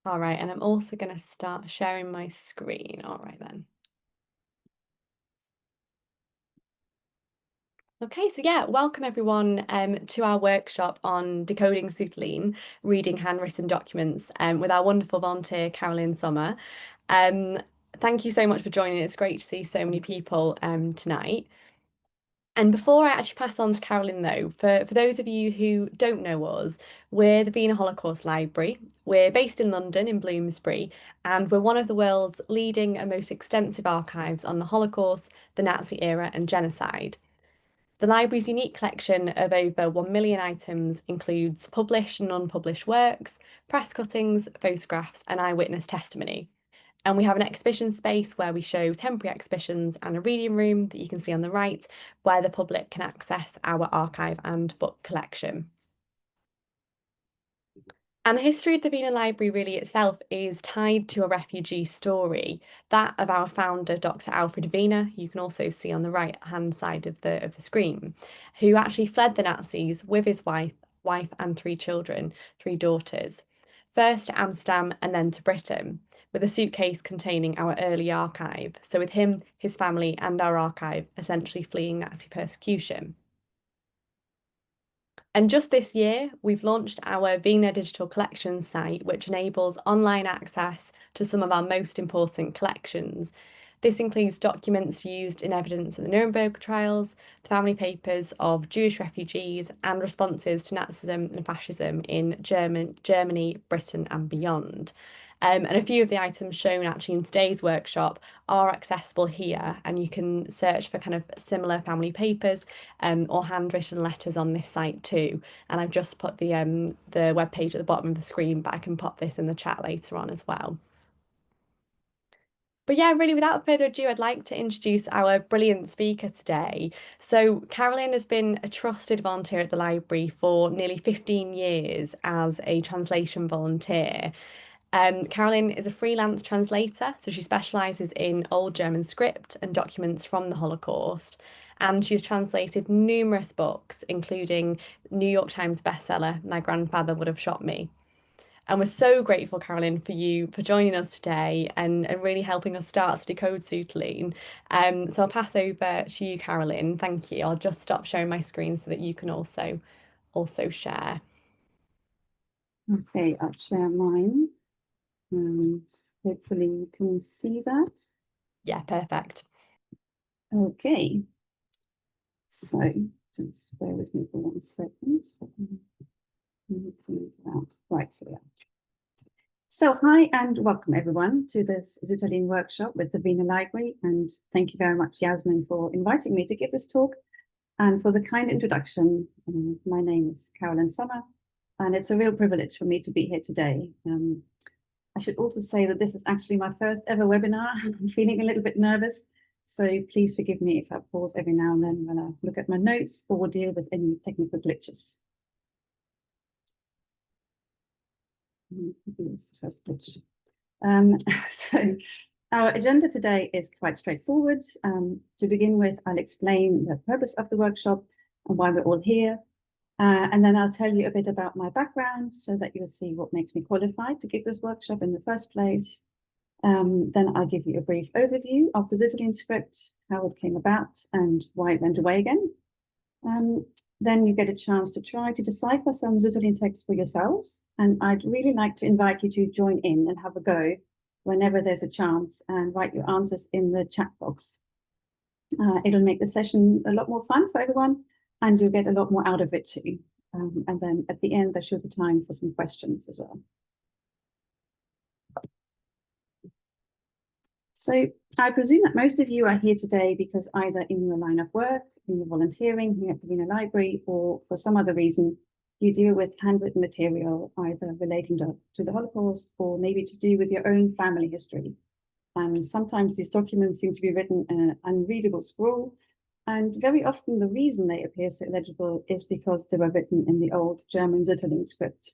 All right, and I'm also going to start sharing my screen. All right then. Okay, so yeah, welcome everyone to our workshop on decoding Sütterlin, reading handwritten documents with our wonderful volunteer Carolin Sommer. Um, Thank you so much for joining. It's great to see so many people tonight. And before I actually pass on to Carolyn, though, for those of you who don't know us, we're the Wiener Holocaust Library. We're based in London, in Bloomsbury, and we're one of the world's leading and most extensive archives on the Holocaust, the Nazi era, and genocide. The library's unique collection of over 1 million items includes published and unpublished works, press cuttings, photographs, and eyewitness testimony. And we have an exhibition space where we show temporary exhibitions and a reading room that you can see on the right, where the public can access our archive and book collection. And the history of the Wiener Library really itself is tied to a refugee story, that of our founder, Dr. Alfred Wiener, you can also see on the right-hand side of the screen, who actually fled the Nazis with his wife and 3 children, 3 daughters, first to Amsterdam and then to Britain, with a suitcase containing our early archive. So with him, his family and our archive essentially fleeing Nazi persecution. And just this year, we've launched our Wiener Digital Collections site, which enables online access to some of our most important collections. This includes documents used in evidence at the Nuremberg trials, the family papers of Jewish refugees, and responses to Nazism and fascism in Germany, Britain, and beyond. And a few of the items shown actually in today's workshop are accessible here, and you can search for kind of similar family papers or handwritten letters on this site too. And I've just put the webpage at the bottom of the screen, but I can pop this in the chat later on as well. But yeah, really, without further ado, I'd like to introduce our brilliant speaker today. So, Carolyn has been a trusted volunteer at the library for nearly 15 years as a translation volunteer. Carolyn is a freelance translator, so she specialises in Old German script and documents from the Holocaust. And she's translated numerous books, including New York Times bestseller, My Grandfather Would Have Shot Me. And we're so grateful, Carolyn, for you for joining us today and really helping us start to decode Sütterlin. So I'll pass over to you, Carolyn. Thank you. I'll just stop sharing my screen so that you can also share. Okay, I'll share mine. And hopefully you can see that. Yeah, perfect. Okay. So just bear with me for 1 second. Right, so we are. So hi and welcome everyone to this Sütterlin workshop with the Wiener Library, and thank you very much, Yasmin, for inviting me to give this talk and for the kind introduction. My name is Carolin Sommer, and it's a real privilege for me to be here today. I should also say that this is actually my first ever webinar. I'm feeling a little bit nervous, so please forgive me if I pause every now and then when I look at my notes or deal with any technical glitches. This first glitch. So our agenda today is quite straightforward. To begin with, I'll explain the purpose of the workshop and why we're all here. And then I'll tell you a bit about my background so that you'll see what makes me qualified to give this workshop in the first place. Then I'll give you a brief overview of the Sütterlin script, how it came about and why it went away again. Then you get a chance to try to decipher some Sütterlin texts for yourselves. And I'd really like to invite you to join in and have a go whenever there's a chance and write your answers in the chat box. It'll make the session a lot more fun for everyone, and you'll get a lot more out of it too. And then at the end, there should be time for some questions as well. So I presume that most of you are here today because either in your line of work, in your volunteering here at the Wiener Library, or for some other reason, you deal with handwritten material, either relating to the Holocaust or maybe to do with your own family history. And sometimes these documents seem to be written in an unreadable scrawl, and very often the reason they appear so illegible is because they were written in the old German Sütterlin script.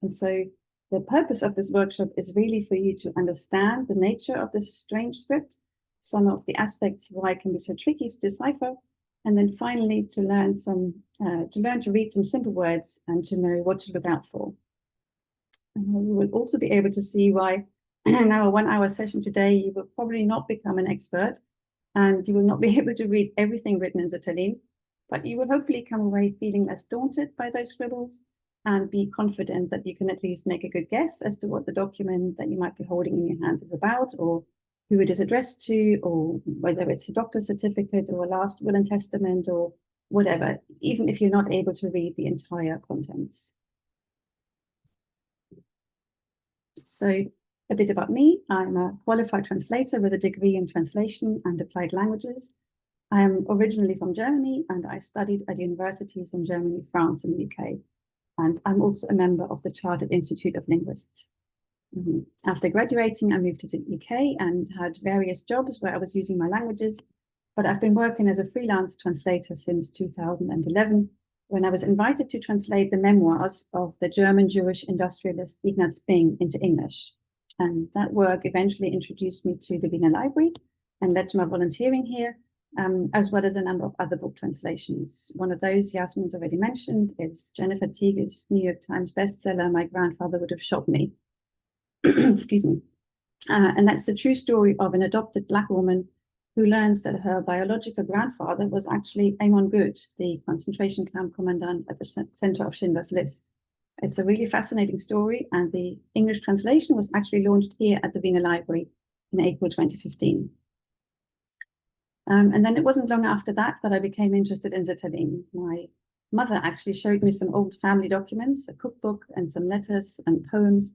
And so the purpose of this workshop is really for you to understand the nature of this strange script, some of the aspects why it can be so tricky to decipher, and then finally to learn to read some simple words and to know what to look out for. You will also be able to see why in our 1 hour session today, you will probably not become an expert and you will not be able to read everything written in Sütterlin, but you will hopefully come away feeling less daunted by those scribbles and be confident that you can at least make a good guess as to what the document that you might be holding in your hands is about, or who it is addressed to, or whether it's a doctor's certificate or a last will and testament or whatever, even if you're not able to read the entire contents. So a bit about me. I'm a qualified translator with a degree in translation and applied languages. I am originally from Germany and I studied at universities in Germany, France, and the UK. And I'm also a member of the Chartered Institute of Linguists. After graduating, I moved to the UK and had various jobs where I was using my languages, but I've been working as a freelance translator since 2011, when I was invited to translate the memoirs of the German Jewish industrialist Ignaz Bing into English. And that work eventually introduced me to the Wiener Library and led to my volunteering here, as well as a number of other book translations. One of those Yasmin's already mentioned is Jennifer Teege's New York Times bestseller, My Grandfather Would Have Shot Me. Excuse me. And that's the true story of an adopted Black woman who learns that her biological grandfather was actually Amon Good, the concentration camp commandant at the center of Schindler's List. It's a really fascinating story, and the English translation was actually launched here at the Wiener Library in April 2015. And then it wasn't long after that I became interested in Sütterlin. My mother actually showed me some old family documents, a cookbook, and some letters and poems.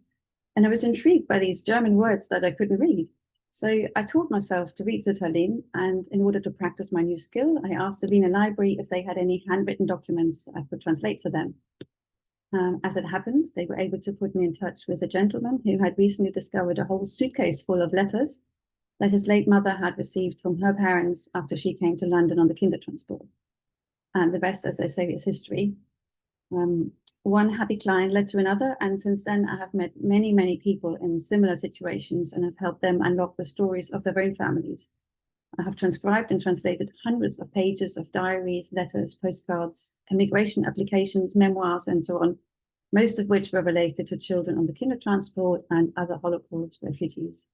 And I was intrigued by these German words that I couldn't read. So I taught myself to read Sütterlin, and in order to practice my new skill, I asked the Wiener Library if they had any handwritten documents I could translate for them. As it happened, they were able to put me in touch with a gentleman who had recently discovered a whole suitcase full of letters that his late mother had received from her parents after she came to London on the Kindertransport. And the rest, as they say, is history. One happy client led to another, and since then I have met many, many people in similar situations and have helped them unlock the stories of their own families. I have transcribed and translated hundreds of pages of diaries, letters, postcards, immigration applications, memoirs, and so on, most of which were related to children on the Kindertransport and other Holocaust refugees.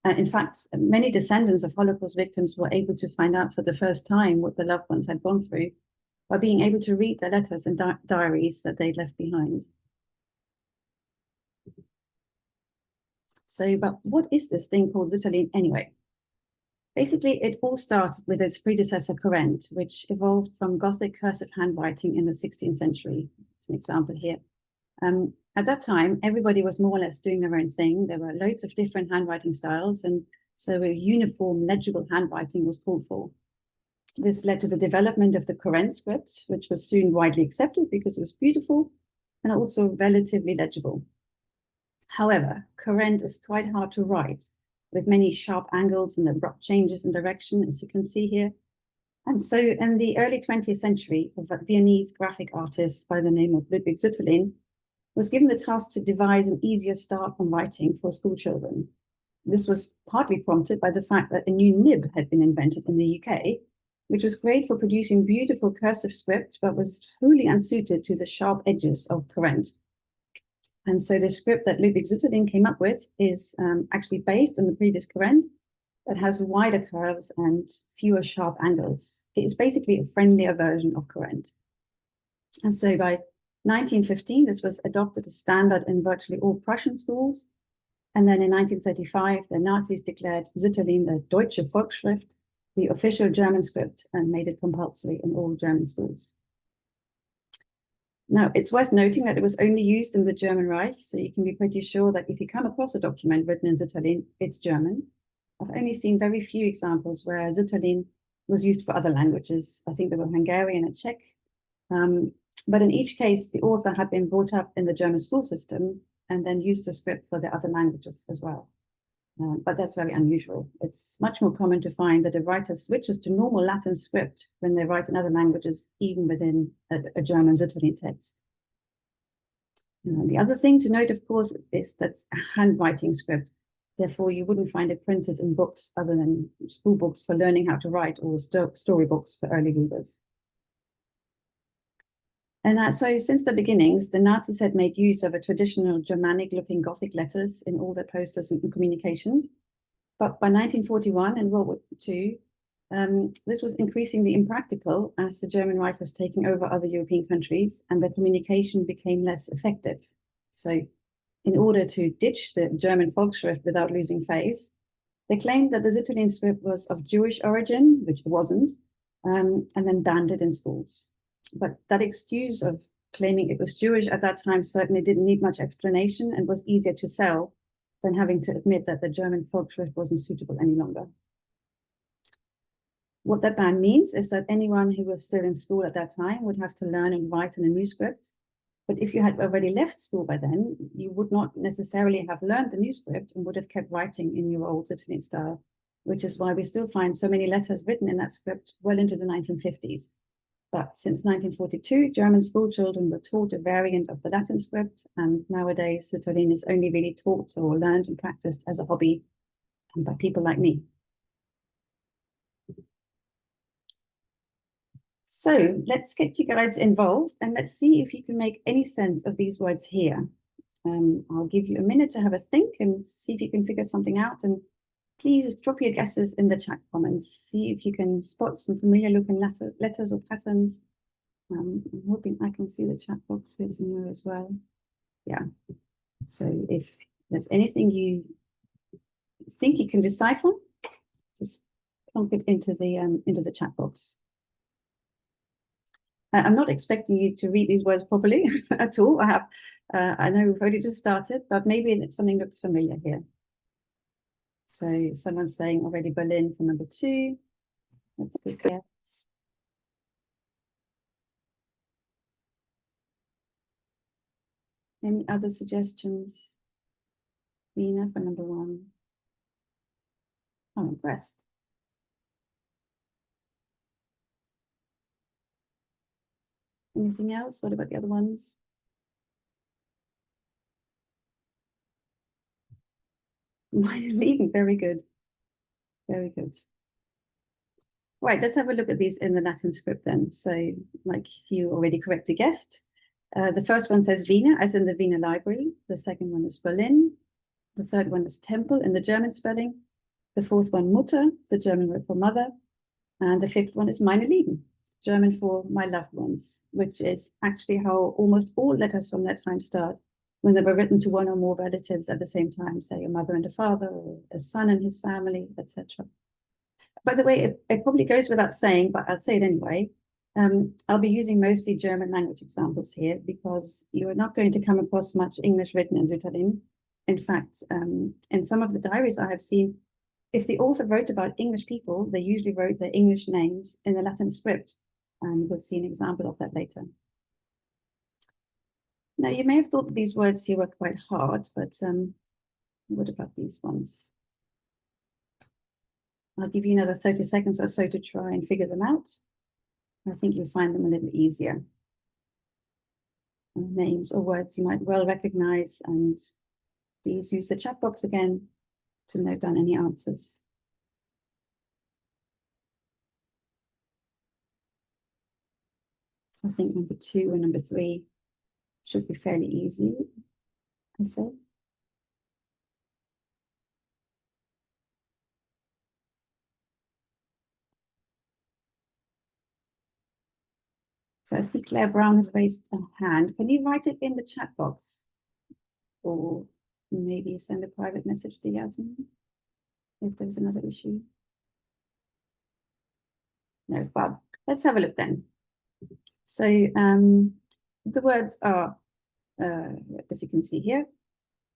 In fact, many descendants of Holocaust victims were able to find out for the first time what their loved ones had gone through by being able to read their letters and diaries that they'd left behind. So, but what is this thing called Sütterlin anyway? Basically, it all started with its predecessor Kurrent, which evolved from Gothic cursive handwriting in the 16th century. It's an example here. At that time, everybody was more or less doing their own thing. There were loads of different handwriting styles, and so a uniform, legible handwriting was called for. This led to the development of the Kurrent script, which was soon widely accepted because it was beautiful and also relatively legible. However, Kurrent is quite hard to write, with many sharp angles and abrupt changes in direction, as you can see here. And so in the early 20th century, a Viennese graphic artist by the name of Ludwig Sütterlin was given the task to devise an easier start on writing for school children. This was partly prompted by the fact that a new nib had been invented in the UK, which was great for producing beautiful cursive script, but was wholly unsuited to the sharp edges of Kurrent. And so the script that Ludwig Sütterlin came up with is actually based on the previous Kurrent, that has wider curves and fewer sharp angles. It is basically a friendlier version of Kurrent. And so by 1915, this was adopted as standard in virtually all Prussian schools. And then in 1935, the Nazis declared Sütterlin the Deutsche Volksschrift, the official German script, and made it compulsory in all German schools. Now, it's worth noting that it was only used in the German Reich, so you can be pretty sure that if you come across a document written in Sütterlin, it's German. I've only seen very few examples where Sütterlin was used for other languages. I think there were Hungarian and Czech. But in each case, the author had been brought up in the German school system and then used the script for the other languages as well. But that's very unusual. It's much more common to find that a writer switches to normal Latin script when they write in other languages, even within a German Sütterlin text. The other thing to note, of course, is that's a handwriting script. Therefore, you wouldn't find it printed in books other than school books for learning how to write or storybooks for early readers. And so since the beginnings, the Nazis had made use of a traditional Germanic-looking Gothic letters in all their posters and communications. But by 1941 and World War II, this was increasingly impractical as the German Reich was taking over other European countries and the communication became less effective. So in order to ditch the German Volksschrift without losing face, they claimed that the Sütterlin script was of Jewish origin, which it wasn't, and then banned it in schools. But that excuse of claiming it was Jewish at that time certainly didn't need much explanation and was easier to sell than having to admit that the German Volksschrift wasn't suitable any longer. What that ban means is that anyone who was still in school at that time would have to learn and write in a new script. But if you had already left school by then, you would not necessarily have learned the new script and would have kept writing in your old Sütterlin style, which is why we still find so many letters written in that script well into the 1950s. But since 1942, German school children were taught a variant of the Latin script, and nowadays Sütterlin is only really taught or learned and practiced as a hobby and by people like me. So let's get you guys involved and let's see if you can make any sense of these words here. I'll give you a minute to have a think and see if you can figure something out. And please drop your guesses in the chat comments. See if you can spot some familiar looking letters or patterns. I'm hoping I can see the chat boxes in there as well. Yeah. So if there's anything you think you can decipher, just plonk it into the chat box. I'm not expecting you to read these words properly at all. I know we've already just started, but maybe something looks familiar here. So someone's saying already Berlin for number 2. That's good guess. Any other suggestions? Vienna for number 1. I'm impressed. Anything else? What about the other ones? Leaving, very good. Very good. Right, let's have a look at these in the Latin script then. So, like you already correctly guessed, the first one says Wiener, as in the Wiener Library. The second one is Berlin. The third one is temple in the German spelling. The fourth one, Mutter, the German word for mother. And the fifth one is meine Lieben, German for my loved ones, which is actually how almost all letters from that time start, when they were written to one or more relatives at the same time, say a mother and a father, or a son and his family, etc. By the way, it probably goes without saying, but I'll say it anyway. I'll be using mostly German language examples here because you are not going to come across much English written in Sütterlin. In fact, in some of the diaries I have seen, if the author wrote about English people, they usually wrote their English names in the Latin script, and we'll see an example of that later. Now, you may have thought that these words here were quite hard, but what about these ones? I'll give you another 30 seconds or so to try and figure them out. I think you'll find them a little easier. Names or words you might well recognize, and please use the chat box again to note down any answers. I think number 2 or number 3 should be fairly easy, I say. So I see Claire Brown has raised a hand. Can you write it in the chat box? Or maybe send a private message to Yasmin if there's another issue. No, well, let's have a look then. So the words are, as you can see here,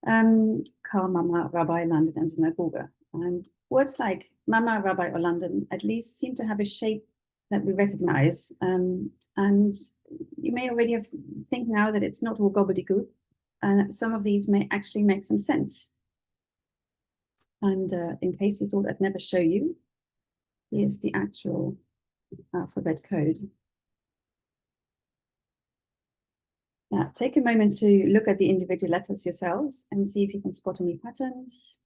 Car, Mama, Rabbi, London, and Synagogue. And words like Mama, Rabbi, or London at least seem to have a shape that we recognize. And you may already think now that it's not all gobbledygook, and some of these may actually make some sense. And in case you thought I'd never show you, here's the actual alphabet code. Now, take a moment to look at the individual letters yourselves and see if you can spot any patterns.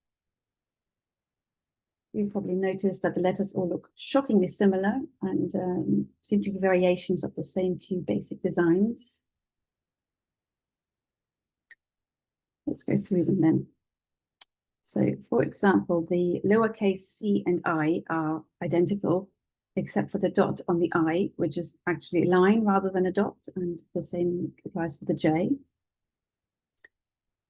you probably noticed that the letters all look shockingly similar and seem to be variations of the same few basic designs. Let's go through them then. So, for example, the lowercase c and I are identical, except for the dot on the I, which is actually a line rather than a dot, and the same applies for the J.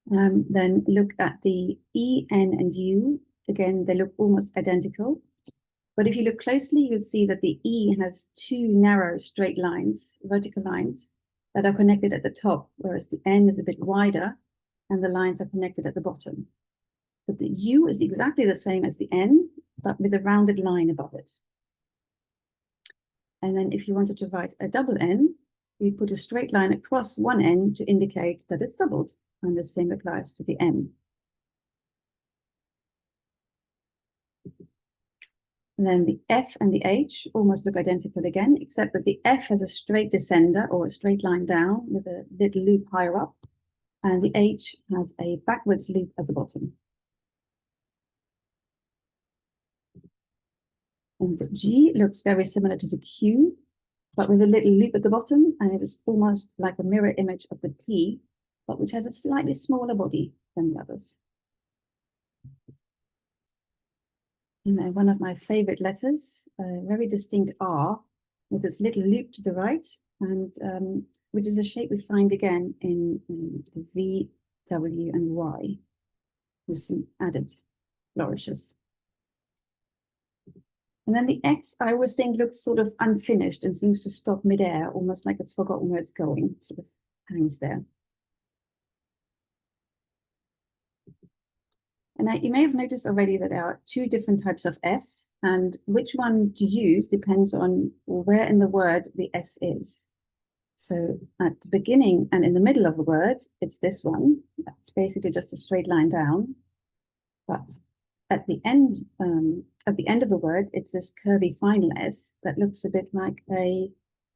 Then look at the E, N, and U. Again, they look almost identical. But if you look closely, you'll see that the E has two narrow straight lines, vertical lines, that are connected at the top, whereas the N is a bit wider, and the lines are connected at the bottom. But the U is exactly the same as the N, but with a rounded line above it. And then if you wanted to write a double N, we put a straight line across one N to indicate that it's doubled, and the same applies to the N. And then the F and the H almost look identical again, except that the F has a straight descender or a straight line down with a little loop higher up, and the H has a backwards loop at the bottom. And the G looks very similar to the Q, but with a little loop at the bottom, and it is almost like a mirror image of the P, but which has a slightly smaller body than the others. And then one of my favorite letters, a very distinct R, with its little loop to the right, and which is a shape we find again in the V, W, and Y, with some added flourishes. And then the X, I always think, looks sort of unfinished and seems to stop midair, almost like it's forgotten where it's going, sort of hangs there. And now you may have noticed already that there are two different types of S, and which one to use depends on where in the word the S is. So at the beginning and in the middle of the word, it's this one. That's basically just a straight line down. But at the end of the word, it's this curvy final S that looks a bit like a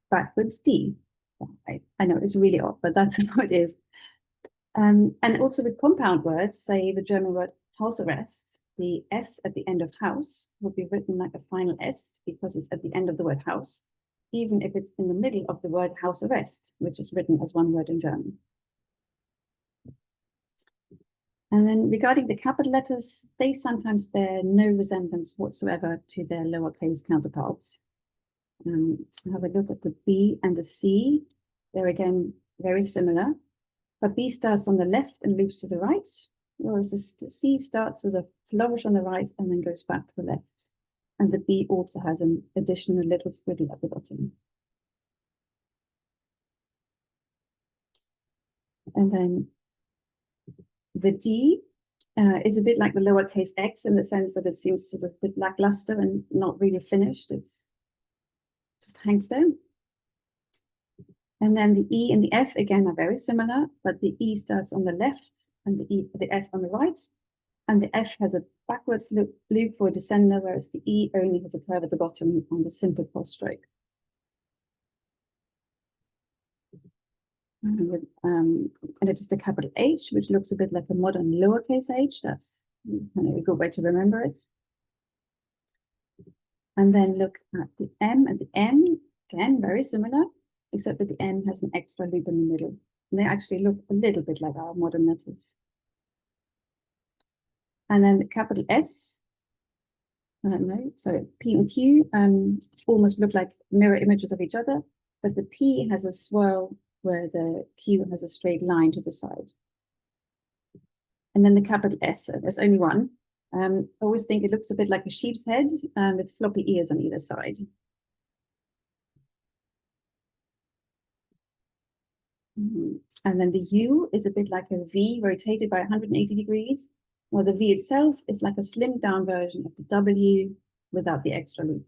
backwards D. I know it's really odd, but that's how it is. And also with compound words, say the German word Hausarrest, the S at the end of house would be written like a final S because it's at the end of the word house, even if it's in the middle of the word Hausarrest, which is written as one word in German. And then regarding the capital letters, they sometimes bear no resemblance whatsoever to their lowercase counterparts. Have a look at the B and the C. They're again very similar, but B starts on the left and loops to the right, whereas the C starts with a flourish on the right and then goes back to the left. And the B also has an additional little squiddle at the bottom. And then the D is a bit like the lowercase x in the sense that it seems sort of a bit lackluster and not really finished. It's just hangs there. And then the E and the F again are very similar, but the E starts on the left and the F on the right. And the F has a backwards loop for a descender, whereas the E only has a curve at the bottom on the simple cross stroke. And it's just a capital H, which looks a bit like a modern lowercase h. That's kind of a good way to remember it. And then look at the M and the N, again, very similar, except that the M has an extra loop in the middle. And they actually look a little bit like our modern letters. And then the capital S, sorry, P and Q almost look like mirror images of each other, but the P has a swirl where the Q has a straight line to the side. And then the capital S, there's only one. I always think it looks a bit like a sheep's head with floppy ears on either side. And then the U is a bit like a V rotated by 180 degrees, while the V itself is like a slimmed down version of the W without the extra loop.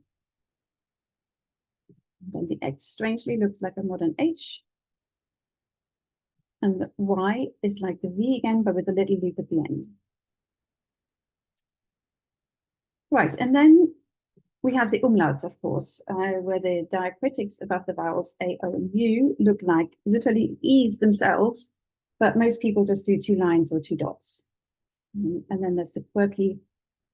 Then the X strangely looks like a modern H. And the Y is like the V again, but with a little loop at the end. Right, and then we have the umlauts, of course, where the diacritics above the vowels A, O, and U look like Sütterlin E's themselves, but most people just do 2 lines or 2 dots. And then there's the quirky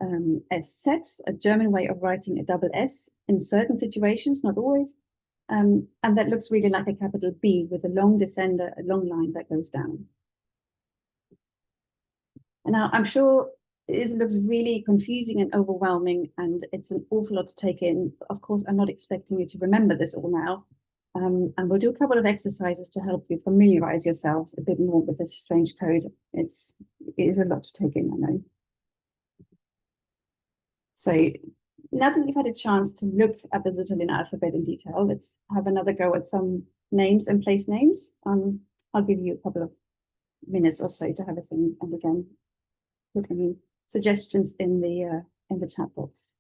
a set, a German way of writing a double S in certain situations, not always. And that looks really like a capital B with a long descender, a long line that goes down. And now I'm sure this looks really confusing and overwhelming, and it's an awful lot to take in. Of course, I'm not expecting you to remember this all now. And we'll do a couple of exercises to help you familiarize yourselves a bit more with this strange code. It is a lot to take in, I know. So now that you've had a chance to look at the Sütterlin alphabet in detail, let's have another go at some names and place names. I'll give you a couple of minutes or so to have a think, and again, put any suggestions in the chat box.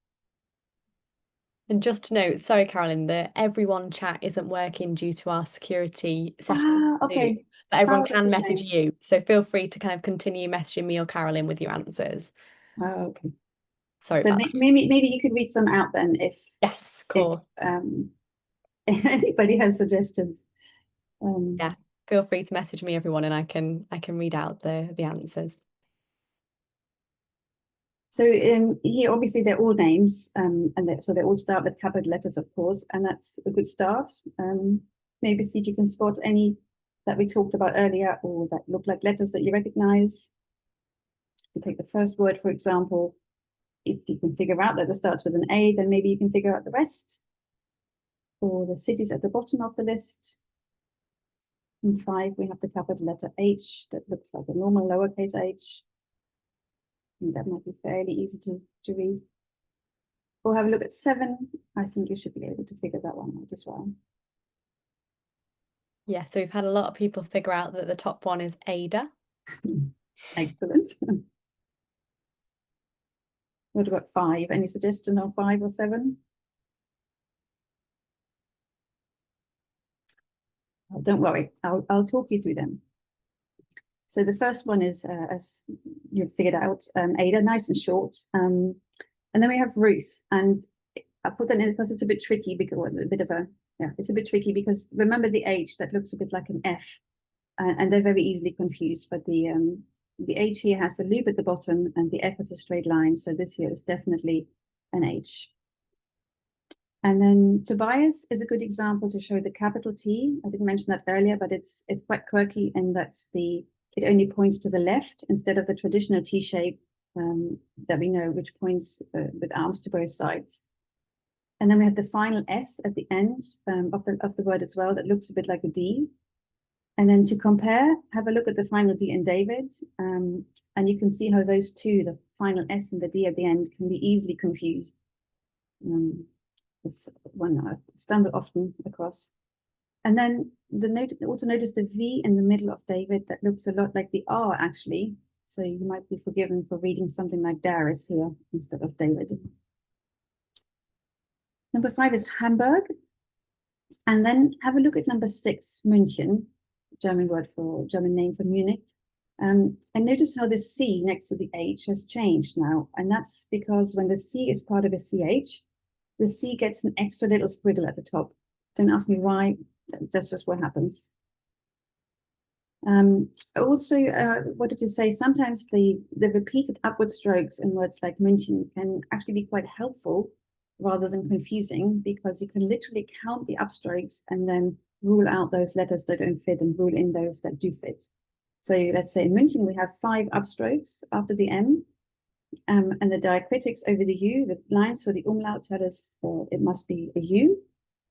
And just to note, sorry, Carolin, the everyone chat isn't working due to our security session. Okay. But everyone can message you. So feel free to kind of continue messaging me or Carolin with your answers. Oh, okay. Sorry so about that. maybe you could read some out then if yes, cool. If anybody has suggestions. Yeah, feel free to message me, everyone, and I can read out the answers. So here, obviously, they're all names, and so they all start with capital letters, of course, and that's a good start. Maybe see if you can spot any that we talked about earlier or that look like letters that you recognize. If you take the first word, for example, if you can figure out that it starts with an A, then maybe you can figure out the rest. Or the cities at the bottom of the list. In 5, we have the capital letter H that looks like a normal lowercase h. And that might be fairly easy to read. We'll have a look at 7. I think you should be able to figure that one out as well. Yeah, so we've had a lot of people figure out that the top one is Ada. Excellent. What about 5? Any suggestion on 5 or 7? Oh, don't worry, I'll talk you through them. So the first one is, as you've figured out, Ada, nice and short. And then we have Ruth, and I put that in because it's a bit tricky because it's a bit tricky because remember the H that looks a bit like an F, and they're very easily confused. But the H here has a loop at the bottom, and the F has a straight line. So this here is definitely an H. And then Tobias is a good example to show the capital T. I didn't mention that earlier, but it's quite quirky in that it only points to the left instead of the traditional T shape that we know, which points with arms to both sides. And then we have the final S at the end of the word as well, that looks a bit like a D. And then to compare, have a look at the final D in David, and you can see how those two, the final S and the D at the end, can be easily confused. It's one I stumble often across. And then also notice the V in the middle of David that looks a lot like the R actually. So you might be forgiven for reading something like diaries here instead of David. Number 5 is Hamburg. And then have a look at number 6, München, German name for Munich. And notice how the C next to the H has changed now. And that's because when the C is part of a CH, the C gets an extra little squiggle at the top. Don't ask me why, that's just what happens. Also, what did you say? Sometimes the repeated upward strokes in words like München can actually be quite helpful rather than confusing, because you can literally count the upstrokes and then rule out those letters that don't fit and rule in those that do fit. So let's say in München, we have 5 upstrokes after the M. And the diacritics over the U, the lines for the umlaut tell us it must be a U.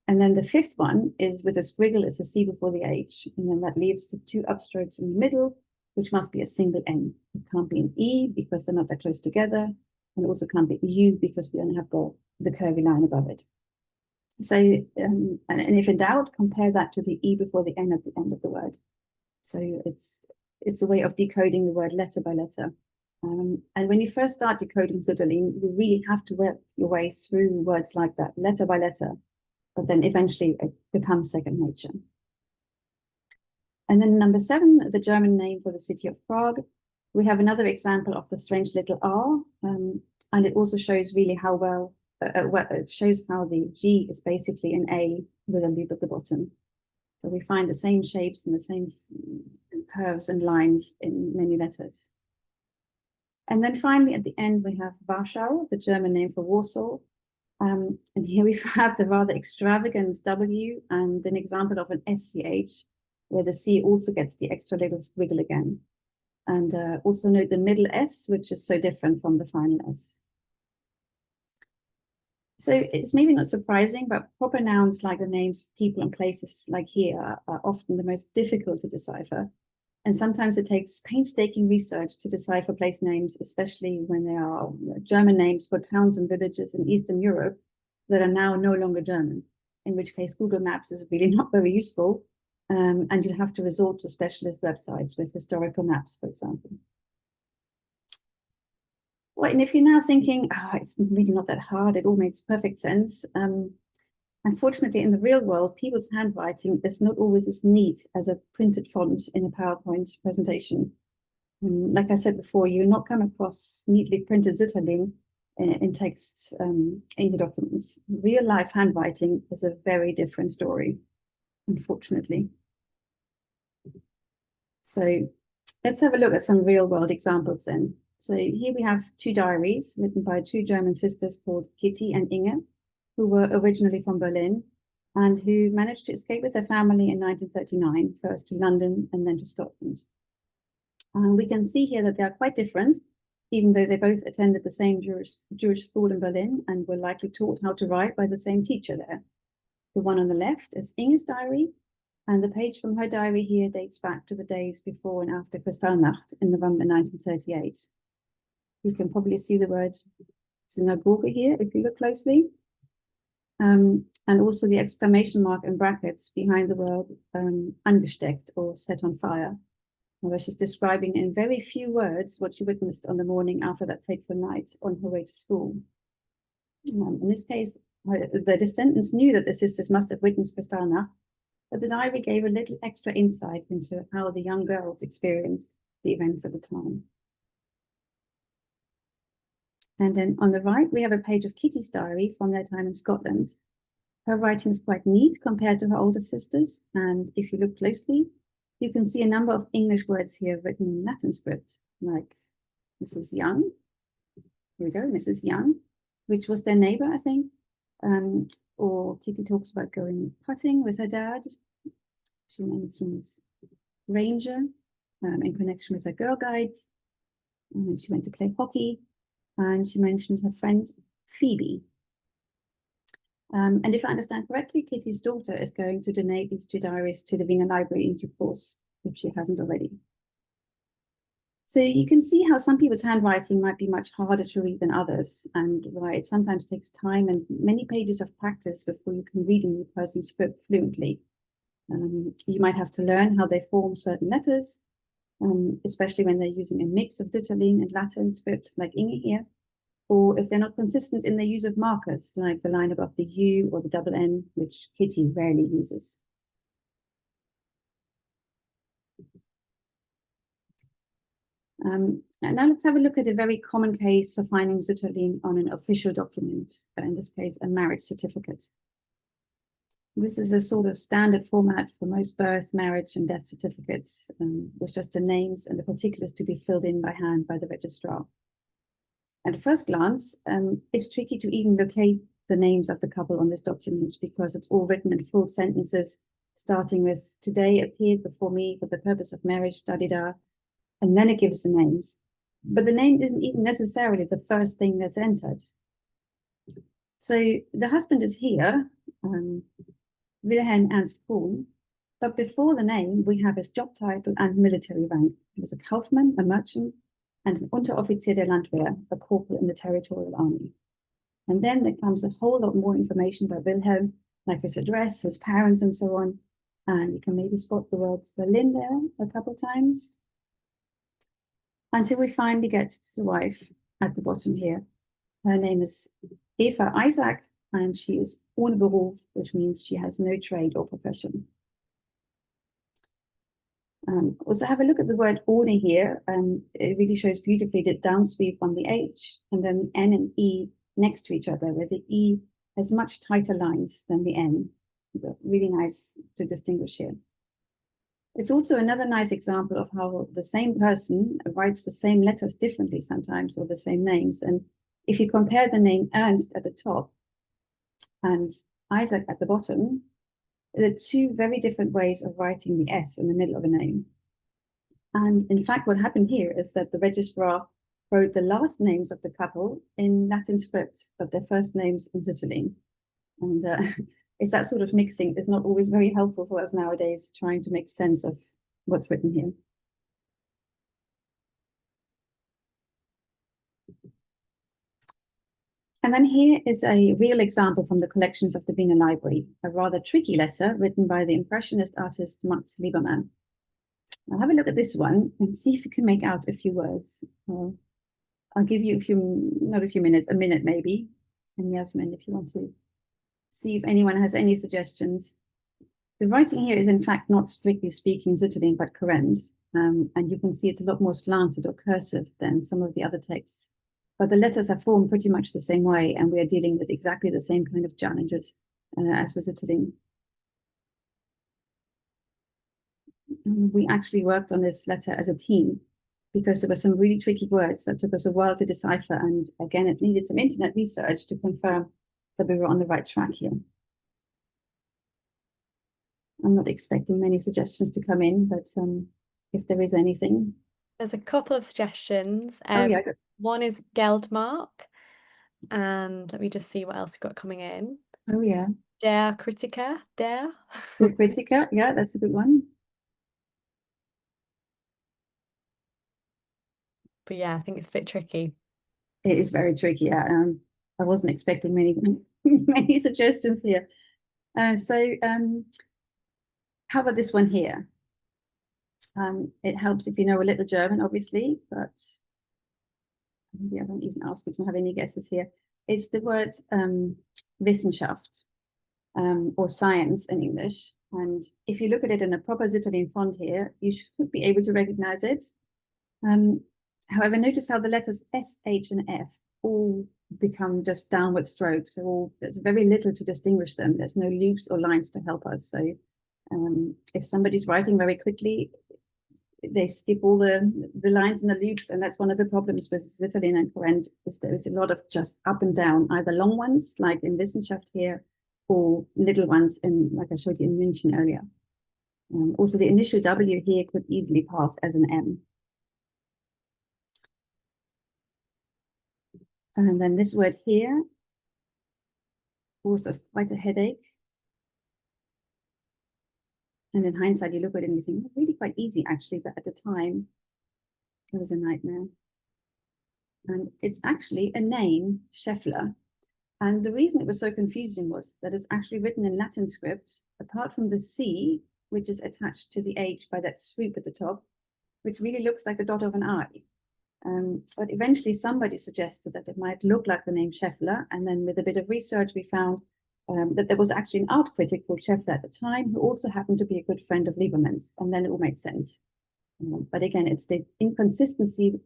And then the 5th one is with a squiggle, it's a C before the H. And then that leaves the 2 upstrokes in the middle, which must be a single N. It can't be an E because they're not that close together. And it also can't be a U because we only have the curvy line above it. So, and if in doubt, compare that to the E before the N at the end of the word. So it's a way of decoding the word letter by letter. And when you first start decoding Sütterlin, you really have to work your way through words like that, letter by letter, but then eventually it becomes second nature. And then number 7, the German name for the city of Prague. We have another example of the strange little R, and it also shows really how well, it shows how the G is basically an A with a loop at the bottom. So we find the same shapes and the same curves and lines in many letters. And then finally, at the end, we have Warschau, the German name for Warsaw. And here we have the rather extravagant W and an example of an SCH, where the C also gets the extra little squiggle again. And also note the middle S, which is so different from the final S. So it's maybe not surprising, but proper nouns like the names of people and places like here are often the most difficult to decipher. And sometimes it takes painstaking research to decipher place names, especially when they are German names for towns and villages in Eastern Europe that are now no longer German, in which case Google Maps is really not very useful. And you'll have to resort to specialist websites with historical maps, for example. Well, and if you're now thinking, oh, it's really not that hard, it all makes perfect sense. Unfortunately, in the real world, people's handwriting is not always as neat as a printed font in a PowerPoint presentation. Like I said before, you'll not come across neatly printed Sütterlin in text in your documents. Real life handwriting is a very different story, unfortunately. So let's have a look at some real world examples then. So here we have two diaries written by two German sisters called Kitty and Inge, who were originally from Berlin and who managed to escape with their family in 1939, first to London and then to Scotland. We can see here that they are quite different, even though they both attended the same Jewish school in Berlin and were likely taught how to write by the same teacher there. The one on the left is Inge's diary, and the page from her diary here dates back to the days before and after Kristallnacht in November 1938. You can probably see the word synagogue here if you look closely. And also the exclamation mark in brackets behind the word angesteckt or set on fire, where she's describing in very few words what she witnessed on the morning after that fateful night on her way to school. In this case, the descendants knew that the sisters must have witnessed Kristallnacht, but the diary gave a little extra insight into how the young girls experienced the events at the time. And then on the right, we have a page of Kitty's diary from their time in Scotland. Her writing is quite neat compared to her older sisters. And if you look closely, you can see a number of English words here written in Latin script, like Mrs. Young. Here we go, Mrs. Young, which was their neighbor, I think. Or Kitty talks about going putting with her dad. She mentions ranger in connection with her Girl Guides. And then she went to play hockey. And she mentions her friend Phoebe. And if I understand correctly, Kitty's daughter is going to donate these two diaries to the Wiener Library in due course, if she hasn't already. So you can see how some people's handwriting might be much harder to read than others, and why it sometimes takes time and many pages of practice before you can read a new person's script fluently. You might have to learn how they form certain letters, especially when they're using a mix of Sütterlin and Latin script, like Inge here, or if they're not consistent in their use of markers, like the line above the U or the double N, which Kitty rarely uses. And now let's have a look at a very common case for finding Sütterlin on an official document, in this case, a marriage certificate. This is a sort of standard format for most birth, marriage, and death certificates, with just the names and the particulars to be filled in by hand by the registrar. At first glance, it's tricky to even locate the names of the couple on this document because it's all written in full sentences, starting with "today appeared before me for the purpose of marriage, da-di-da," and then it gives the names. But the name isn't even necessarily the first thing that's entered. So the husband is here, Wilhelm Ernst Kuhn, but before the name, we have his job title and military rank. He was a Kaufmann, a merchant, and an Unteroffizier der Landwehr, a corporal in the territorial army. And then there comes a whole lot more information about Wilhelm, like his address, his parents, and so on. And you can maybe spot the words Berlin there a couple times, until we finally get to the wife at the bottom here. Her name is Eva Isaac, and she is ohne Beruf, which means she has no trade or profession. Also have a look at the word ohne here. It really shows beautifully the downsweep on the H and then the N and E next to each other, where the E has much tighter lines than the N. So really nice to distinguish here. It's also another nice example of how the same person writes the same letters differently sometimes, or the same names. And if you compare the name Ernst at the top and Isaac at the bottom, there are two very different ways of writing the S in the middle of a name. And in fact, what happened here is that the registrar wrote the last names of the couple in Latin script, but their first names in Sütterlin. And it's that sort of mixing is not always very helpful for us nowadays, trying to make sense of what's written here. And then here is a real example from the collections of the Wiener Library, a rather tricky letter written by the Impressionist artist Max Liebermann. I'll have a look at this one and see if you can make out a few words. I'll give you not a few minutes, a minute maybe. And Yasmin, if you want to see if anyone has any suggestions. The writing here is in fact not strictly speaking Sütterlin, but current. And you can see it's a lot more slanted or cursive than some of the other texts. But the letters are formed pretty much the same way, and we are dealing with exactly the same kind of challenges as with Sütterlin. We actually worked on this letter as a team because there were some really tricky words that took us a while to decipher. And again, it needed some internet research to confirm that we were on the right track here. I'm not expecting many suggestions to come in, but if there is anything. There's a couple of suggestions. Oh, yeah. One is Geldmark, and let me just see what else we've got coming in. Oh, yeah. Der Kritiker, der. Der Kritiker, yeah, that's a good one. But yeah, I think it's a bit tricky. It is very tricky. Yeah. I wasn't expecting many many suggestions here. So how about this one here? It helps if you know a little German, obviously, but maybe I won't even ask you to have any guesses here. It's the word Wissenschaft, or science in English. And if you look at it in a proper Sütterlin font here, you should be able to recognize it. However, notice how the letters S, H, and F all become just downward strokes. So there's very little to distinguish them. There's no loops or lines to help us. So if somebody's writing very quickly, they skip all the lines and the loops. And that's one of the problems with Sütterlin and current, is there's a lot of just up and down, either long ones like in Wissenschaft here, or little ones in, like I showed you in München earlier. Also, the initial W here could easily pass as an M. And then this word here caused us quite a headache. And in hindsight, you look at it and you think, really quite easy, actually. But at the time, it was a nightmare. And it's actually a name, Scheffler. And the reason it was so confusing was that it's actually written in Latin script, apart from the C, which is attached to the H by that swoop at the top, which really looks like a dot of an I. But eventually somebody suggested that it might look like the name Scheffler. And then with a bit of research, we found that there was actually an art critic called Scheffler at the time, who also happened to be a good friend of Liebermann's. And then it all made sense. But again, it's the inconsistencies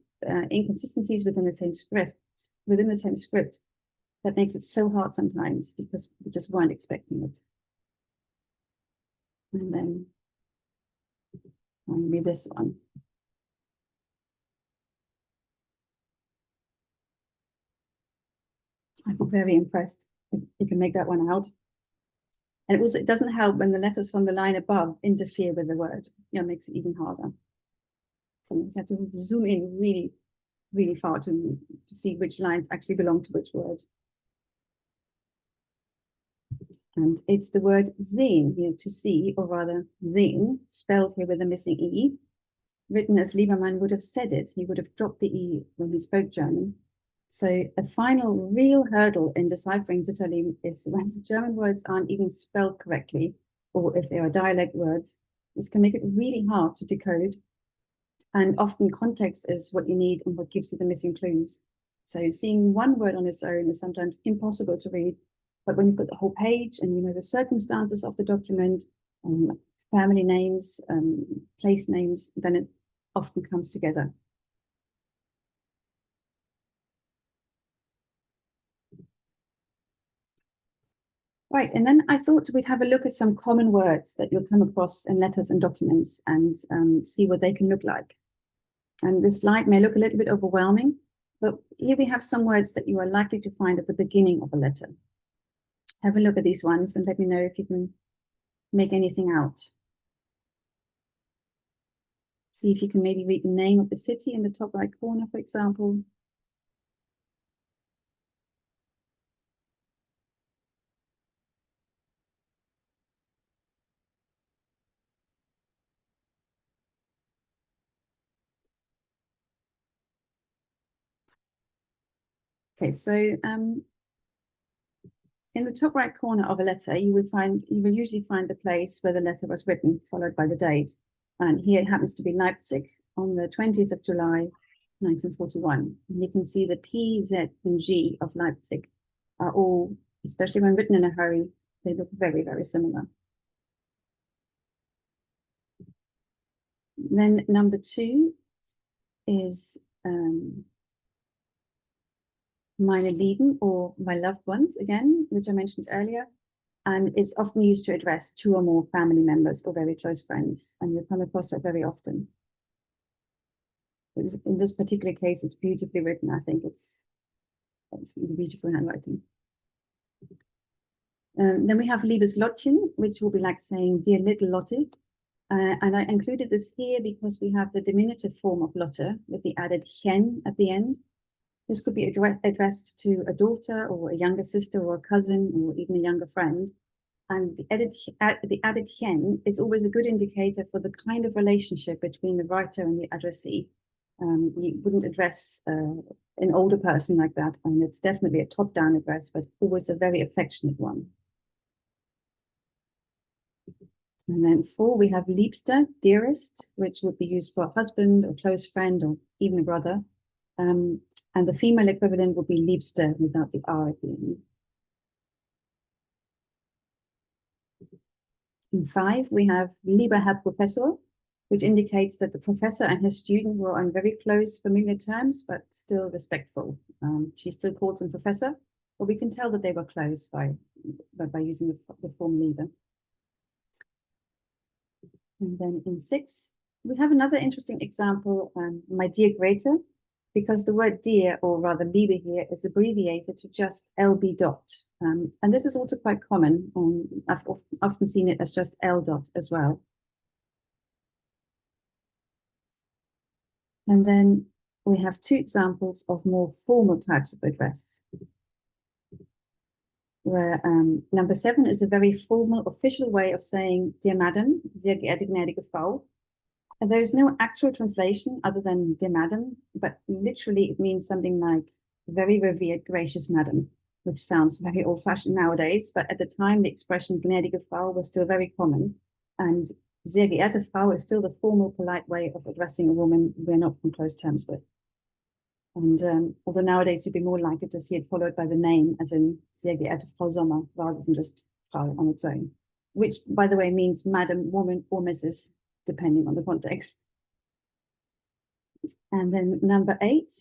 within the same script, that makes it so hard sometimes, because we just weren't expecting it. And then finally this one. I'm very impressed if you can make that one out. And it doesn't help when the letters from the line above interfere with the word. Yeah, it makes it even harder. Sometimes you have to zoom in really, really far to see which lines actually belong to which word. And it's the word sehen here, to see, or rather sehen, spelled here with a missing E, written as Liebermann would have said it. He would have dropped the E when he spoke German. So a final real hurdle in deciphering Sütterlin is when German words aren't even spelled correctly, or if they are dialect words. This can make it really hard to decode. And often context is what you need and what gives you the missing clues. So seeing one word on its own is sometimes impossible to read. But when you've got the whole page and you know the circumstances of the document, family names, place names, then it often comes together. Right, and then I thought we'd have a look at some common words that you'll come across in letters and documents and see what they can look like. And this slide may look a little bit overwhelming, but here we have some words that you are likely to find at the beginning of a letter. Have a look at these ones and let me know if you can make anything out. See if you can maybe read the name of the city in the top right corner, for example. Okay, so in the top right corner of a letter, you will usually find the place where the letter was written, followed by the date. And here it happens to be Leipzig on the 20th of July, 1941. And you can see the P, Z, and G of Leipzig are all, especially when written in a hurry, they look very, very similar. Then number 2 is meine Lieben, or my loved ones, again, which I mentioned earlier. And it's often used to address 2 or more family members or very close friends, and you'll come across it very often. In this particular case, it's beautifully written. I think it's really beautiful handwriting. Then we have Liebes Lottchen, which will be like saying dear little Lotte. And I included this here because we have the diminutive form of Lotte with the added chen at the end. This could be addressed to a daughter or a younger sister or a cousin or even a younger friend. And the added chen is always a good indicator for the kind of relationship between the writer and the addressee. You wouldn't address an older person like that, and it's definitely a top-down address, but always a very affectionate one. And then 4, we have Liebster, dearest, which would be used for a husband or close friend or even a brother. And the female equivalent would be Liebste without the R at the end. In 5, we have Lieber Herr Professor, which indicates that the professor and his student were on very close familiar terms, but still respectful. She still calls him professor, but we can tell that they were close by using the form Lieber. And then in 6, we have another interesting example, my dear Greta, because the word dear, or rather Liebe here, is abbreviated to just LB dot. And this is also quite common. I've often seen it as just L dot as well. And then we have 2 examples of more formal types of address, where number 7 is a very formal, official way of saying, dear madam, sehr geehrte gnädige Frau. And there is no actual translation other than dear madam, but literally it means something like very revered, gracious madam, which sounds very old-fashioned nowadays, but at the time the expression gnädige Frau was still very common. And sehr geehrte Frau is still the formal, polite way of addressing a woman we're not on close terms with. And although nowadays you'd be more likely to see it followed by the name, as in sehr geehrte Frau Sommer, rather than just Frau on its own, which, by the way, means madam, woman, or Mrs., depending on the context. And then number 8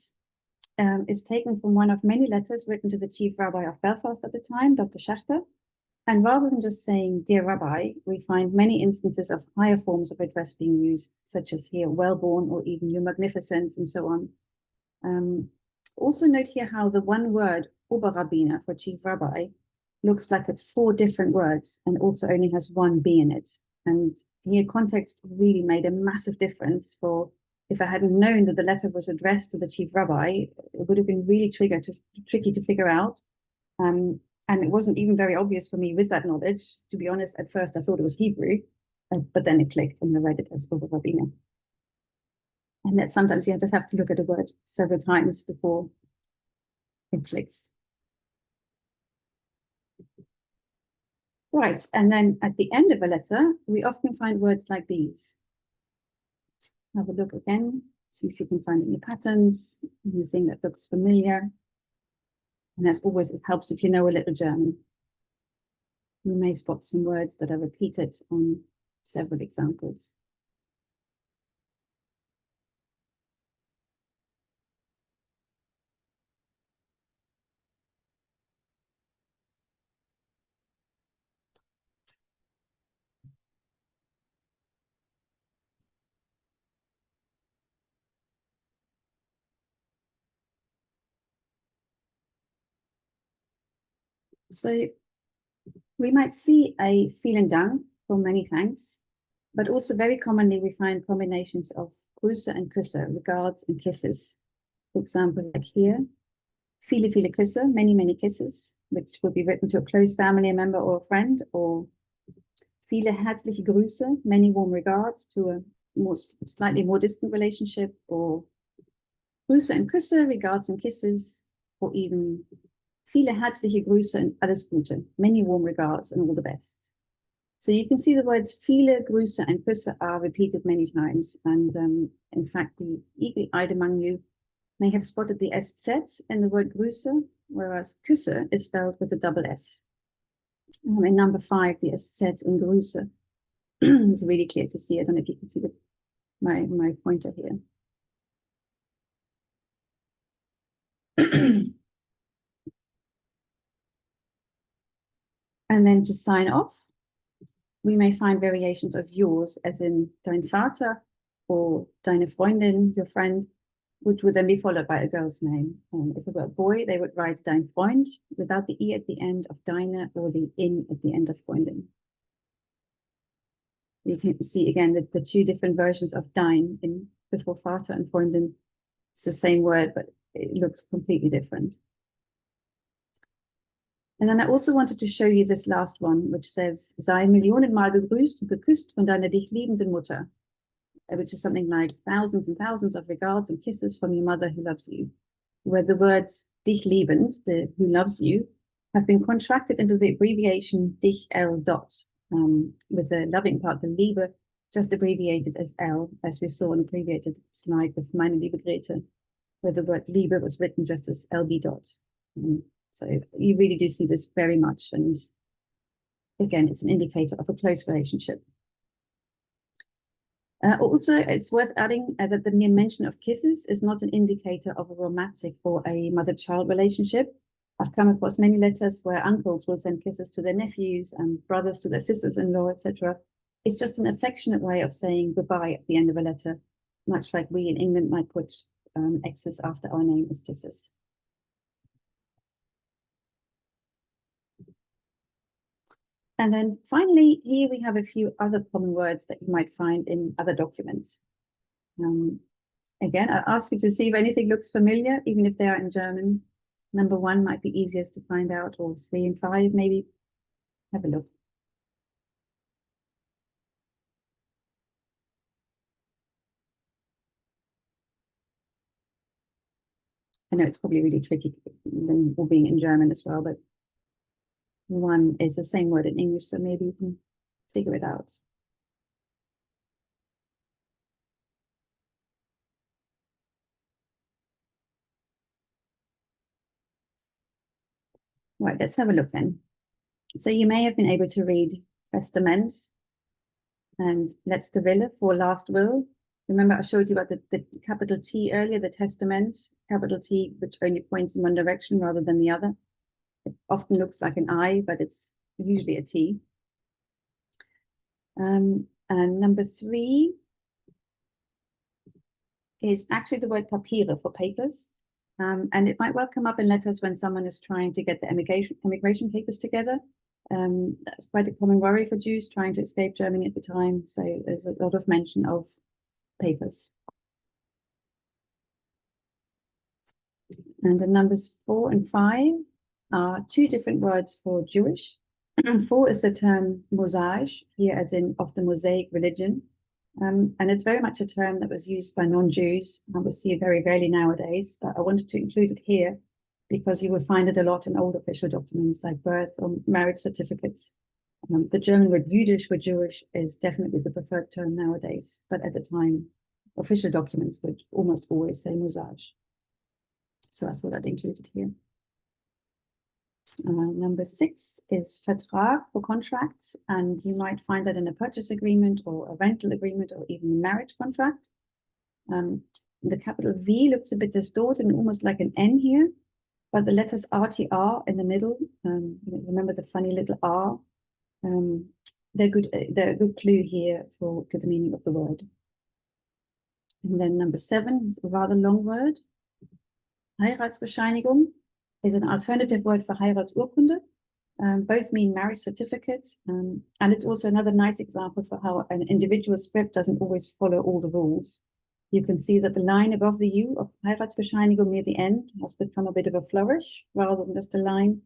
is taken from one of many letters written to the chief rabbi of Belfast at the time, Dr. Schachter. And rather than just saying, dear rabbi, we find many instances of higher forms of address being used, such as here, well-born, or even your magnificence, and so on. Also note here how the one word, Oberrabbiner, for chief rabbi, looks like it's 4 different words and also only has 1 B in it. And here context really made a massive difference for, if I hadn't known that the letter was addressed to the chief rabbi, it would have been really tricky to figure out. And it wasn't even very obvious for me with that knowledge. To be honest, at first I thought it was Hebrew, but then it clicked and I read it as Oberrabbiner. And that sometimes you just have to look at a word several times before it clicks. Right, and then at the end of a letter, we often find words like these. Have a look again, see if you can find any patterns, anything that looks familiar. And as always, it helps if you know a little German. You may spot some words that are repeated on several examples. So we might see a vielen Dank for many thanks, but also very commonly we find combinations of Grüße and Küsse, regards and kisses. For example, like here, viele, viele Küsse, many, many kisses, which would be written to a close family member or a friend, or viele herzliche Grüße, many warm regards to a slightly more distant relationship, or Grüße and Küsse, regards and kisses, or even viele herzliche Grüße and alles Gute, many warm regards and all the best. So you can see the words viele Grüße and Küsse are repeated many times. And in fact, the eagle-eyed among you may have spotted the SZ in the word Grüße, whereas Küsse is spelled with a double S. In number 5, the SZ in Grüße is really clear to see. I don't know if you can see my pointer here. And then to sign off, we may find variations of yours, as in dein Vater or deine Freundin, your friend, which would then be followed by a girl's name. If it were a boy, they would write dein Freund without the E at the end of deine or the in at the end of Freundin. You can see again that the two different versions of dein in before Vater and Freundin. It's the same word, but it looks completely different. And then I also wanted to show you this last one, which says, sei millionenmal gegrüßt und geküsst von deiner dich liebenden Mutter, which is something like thousands and thousands of regards and kisses from your mother who loves you, where the words dich liebend, the who loves you, have been contracted into the abbreviation dich L dot, with the loving part, the Liebe, just abbreviated as L, as we saw in the abbreviated slide with meine liebe Grete, where the word Liebe was written just as LB dot. So you really do see this very much. And again, it's an indicator of a close relationship. Also, it's worth adding that the mere mention of kisses is not an indicator of a romantic or a mother-child relationship. I've come across many letters where uncles will send kisses to their nephews and brothers to their sisters-in-law, etc. It's just an affectionate way of saying goodbye at the end of a letter, much like we in England might put X's after our name as kisses. And then finally, here we have a few other common words that you might find in other documents. Again, I ask you to see if anything looks familiar, even if they are in German. Number 1 might be easiest to find out, or 3 and 5, maybe. Have a look. I know it's probably really tricky than all being in German as well, but 1 is the same word in English, so maybe you can figure it out. Right, let's have a look then. So you may have been able to read testament and letzte Wille for last will. Remember I showed you about the capital T earlier, the testament, capital T, which only points in one direction rather than the other. It often looks like an I, but it's usually a T. And number 3 is actually the word Papiere for papers. And it might well come up in letters when someone is trying to get the immigration papers together. That's quite a common worry for Jews trying to escape Germany at the time. So there's a lot of mention of papers. And the numbers 4 and 5 are 2 different words for Jewish. 4 is the term Mosaic, here as in of the Mosaic religion. And it's very much a term that was used by non-Jews. We see it very rarely nowadays, but I wanted to include it here because you will find it a lot in old official documents like birth or marriage certificates. The German word Jüdisch for Jewish is definitely the preferred term nowadays, but at the time, official documents would almost always say Mosaic. So I thought I'd include it here. Number 6 is Vertrag for contracts, and you might find that in a purchase agreement or a rental agreement or even a marriage contract. The capital V looks a bit distorted and almost like an N here, but the letters RTR in the middle, remember the funny little R? They're a good clue here for the meaning of the word. And then number 7, a rather long word. Heiratsbescheinigung is an alternative word for Heiratsurkunde, Both mean marriage certificates, and it's also another nice example for how an individual script doesn't always follow all the rules. You can see that the line above the U of Heiratsbescheinigung near the end has become a bit of a flourish rather than just a line,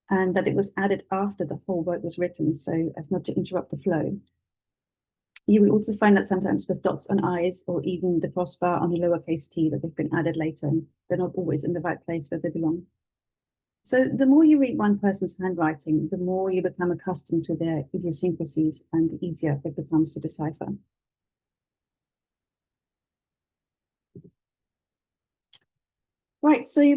and that it was added after the whole word was written, so as not to interrupt the flow. You will also find that sometimes with dots on I's or even the crossbar on a lowercase t that they've been added later. They're not always in the right place where they belong. So the more you read one person's handwriting, the more you become accustomed to their idiosyncrasies and the easier it becomes to decipher. Right, so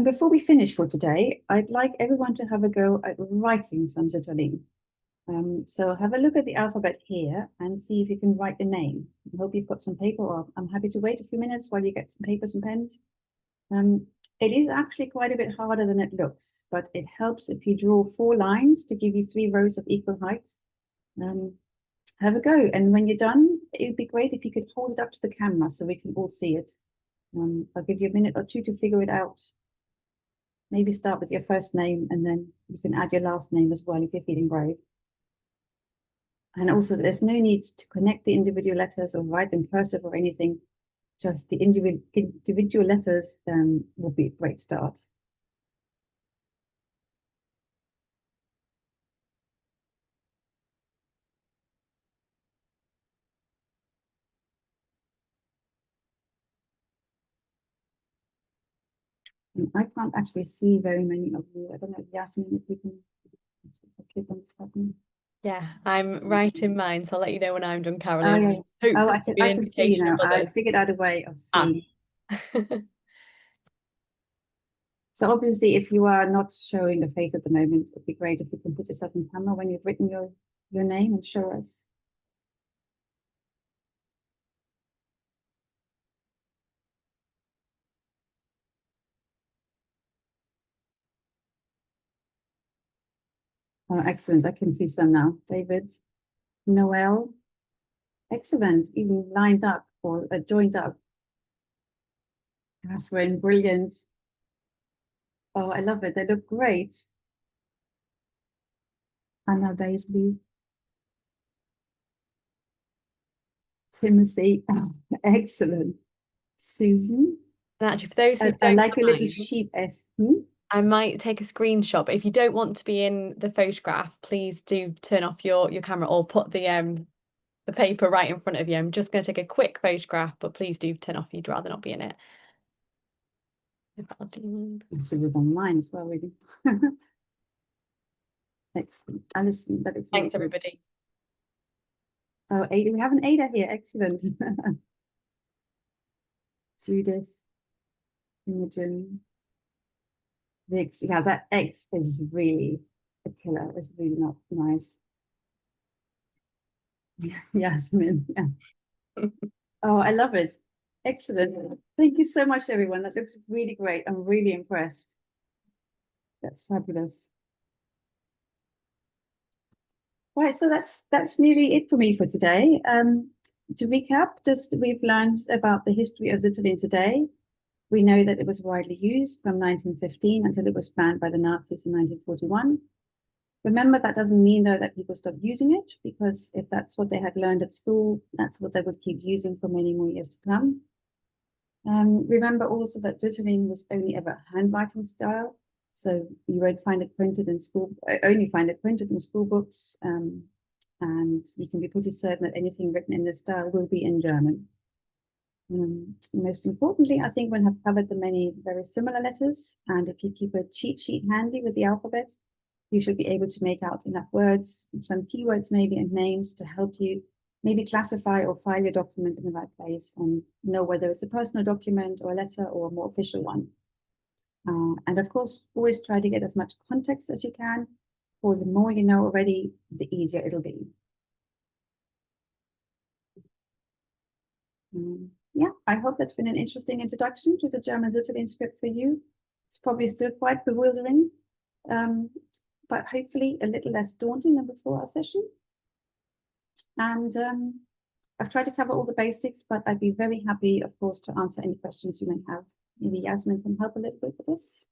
before we finish for today, I'd like everyone to have a go at writing some Sütterlin. So have a look at the alphabet here and see if you can write the name. I hope you've got some paper, or I'm happy to wait a few minutes while you get some papers and pens. It is actually quite a bit harder than it looks, but it helps if you draw 4 lines to give you 3 rows of equal height. Have a go, and when you're done, it would be great if you could hold it up to the camera so we can all see it. I'll give you a minute or 2 to figure it out. Maybe start with your first name, and then you can add your last name as well if you're feeling brave. And also, there's no need to connect the individual letters or write them cursive or anything. Just the individual letters will be a great start. And I can't actually see very many of you. I don't know, Yasmin, if you can click on this button. Yeah, I'm writing mine, so I'll let you know when I'm done, Carolin. Oh, yeah. Oh, Hopefully I an can see you indication now. of I others. figured out a way of Ah. seeing. So obviously, if you are not showing the face at the moment, it'd be great if you can put yourself on camera when you've written your name and show us. Oh, excellent. I can see some now. David, Noel, excellent. Even lined up or joined up. Catherine, brilliant. Oh, I love it. They look great. Anna Baisley, Timothy, oh, excellent. Susan, And actually, for those who I don't like a little mind, sheep S. I might take a screenshot, but if you don't want to be in the photograph, please do turn off your camera or put the paper right in front of you. I'm just going to take a quick photograph, but please do turn off if you'd rather not be in it. I should have done mine as well, really. Excellent. Alison, that looks really Thanks, good. everybody. Oh, Ada, we have an Ada here. Excellent. Judith, Imogen, Vix. Yeah, that X is really a killer. It's really not nice. Yasmin. Yeah. Oh, I love it. Excellent. Thank you so much, everyone. That looks really great. I'm really impressed. That's fabulous. Right, so that's nearly it for me for today. To recap, just we've learned about the history of Sütterlin today. We know that it was widely used from 1915 until it was banned by the Nazis in 1941. Remember, that doesn't mean, though, that people stopped using it, because if that's what they had learned at school, that's what they would keep using for many more years to come. Remember also that Sütterlin was only ever a handwriting style, so you won't find it printed in school, only find it printed in school books, and you can be pretty certain that anything written in this style will be in German. Most importantly, I think we'll have covered the many very similar letters, and if you keep a cheat sheet handy with the alphabet, you should be able to make out enough words, some keywords maybe, and names to help you maybe classify or file your document in the right place and know whether it's a personal document or a letter or a more official one. And of course, always try to get as much context as you can, for the more you know already, the easier it'll be. Yeah, I hope that's been an interesting introduction to the German Sütterlin script for you. It's probably still quite bewildering, but hopefully a little less daunting than before our session. And I've tried to cover all the basics, but I'd be very happy, of course, to answer any questions you may have. Maybe Yasmin can help a little bit with this.